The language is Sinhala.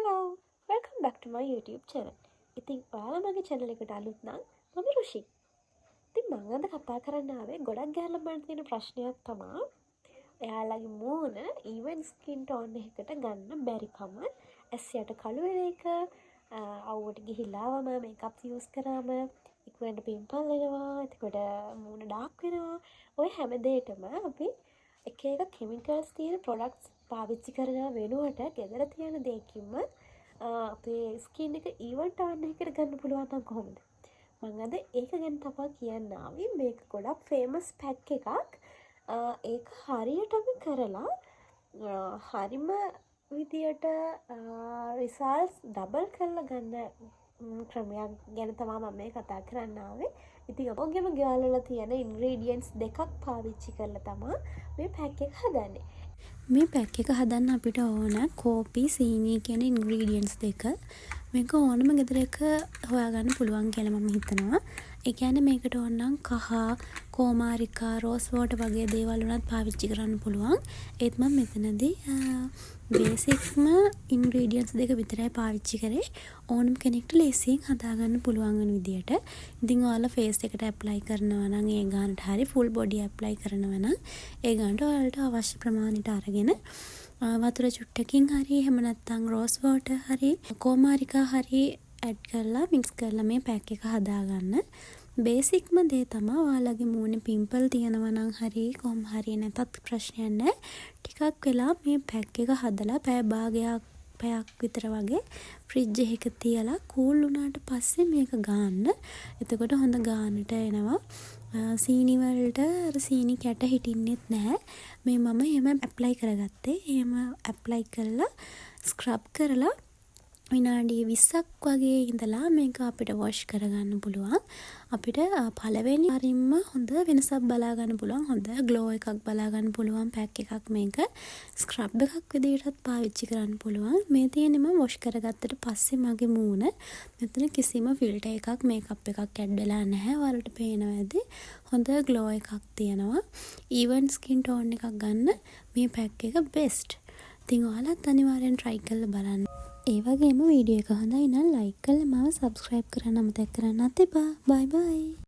Hello! Welcome back to my YouTube channel. ඉතින් ඔයාලා මගේ channel එකට අලුත් නම් මම රුෂි. ඉතින් මම අද කතා කරන්න ආවේ ගොඩක් ගෑල්ලා මට තියෙන ප්‍රශ්නයක් තමයි එයාලගේ මූණ even skin tone එකකට ගන්න බැරි කම. ඇස් යට කළු වෙන එක, අවුවට ගිහිලාවම makeup use කරාම ඉක්මනට pimple එනවා, එතකොට මූණ dark වෙනවා. ඔය හැම දෙයකම අපි එක එක chemicals තියෙන products පාවිච්චි කරන වෙනුවට ගෙදර තියෙන දෙයකින්ම අපේ ස්කින් එක even tone එකට ගන්න පුළුවන් නම් කොහොමද? මම අද ඒක ගැන තමයි කියන්න ආවේ. මේක ගොඩක් famous pack එකක්. ඒක හරියටම කරලා හරිම විදියට results double කරලා ගන්න ක්‍රමයක් ගැන තමයි මම මේ කතා කරන්න ආවේ. ඉතින් ඔයගෙම ගෙවල් වල තියෙන ingredients දෙකක් පාවිච්චි කරලා තමයි මේ pack එක හදන්නේ. මේ පැක් එක හදන්න අපිට ඕන කෝපි සීනි කියන ඉන්ග්‍රීඩියන්ට්ස් දෙක. මේක ඕනම ගෙදර එක හොයාගන්න පුළුවන් කියලා මම හිතනවා. ඒ කියන්නේ මේකට ඕන නම් කහ, කෝමාරිකා, රෝස් වෝටර් වගේ දේවල් උනත් පාවිච්චි කරන්න පුළුවන්. ඒත් මම මෙතනදී බේසික්ම ඉන්ග්‍රීඩියන්ට්ස් දෙක විතරයි පාවිච්චි කරේ. ඕනම කෙනෙක්ට ලේසියෙන් හදාගන්න පුළුවන් වෙන විදියට. ඉතින් ඔයාලා ෆේස් එකට ඇප්ලයි කරනවා නම් ඒ ගානට හරි ෆුල් බොඩි ඇප්ලයි කරනවා නම් ඒ ගානට ඔයාලට අවශ්‍ය ප්‍රමාණයට අරගෙන වතුර චුට්ටකින් හරි එහෙම නැත්නම් රෝස් වෝටර් හරි කෝමාරිකා හරි ඇඩ් කරලා මික්ස් කරලා මේ පැක් එක හදාගන්න. බේසික්ම දේ තමයි ඔයාලගේ මූණේ පිම්පල් තියෙනවා නම් හරි කොහොම හරි නැතත් ප්‍රශ්නයක් නැහැ. ටිකක් වෙලා මේ පැක් එක හදලා පැයක් විතර වගේ ෆ්‍රිජ් එකක තියලා කූල් වුණාට පස්සේ මේක ගන්න. එතකොට හොඳ ගානට එනවා. සීනි වලට සීනි කැට හිටින්නෙත් නැහැ. මේ මම එහෙම ඇප්ලයි කරගත්තේ. එහෙම ඇප්ලයි කරලා ස්ක්‍රබ් කරලා විනාඩි 20ක් වගේ ඉඳලා මේක අපිට වොෂ් කරගන්න පුළුවන්. අපිට පළවෙනි හරින්ම හොඳ වෙනසක් බලා ගන්න පුළුවන්. හොඳ ග්ලෝ එකක් බලා ගන්න පුළුවන් පැක් එකක් මේක. ස්ක්‍රබ් එකක් විදිහටත් පාවිච්චි කරන්න පුළුවන්. මේ තියෙන්නේ මම වොෂ් කරගත්තට පස්සේ මගේ මූණ. මෙතන කිසිම ෆිල්ටර් එකක් මේකප් එකක් ඇඩ් වෙලා නැහැ. ඔයාලට පේනවා ඇති. හොඳ ග්ලෝ එකක් තියෙනවා. even skin tone එකක් ගන්න මේ පැක් එක best. ඉතින් ඔයාලත් අනිවාර්යෙන් try කරලා බලන්න. ඒ වගේම වීඩියෝ එක හොඳයි නම් ලයික් කරලා මාව subscribe කරන්න අමතක කරන්නත් එපා. bye bye.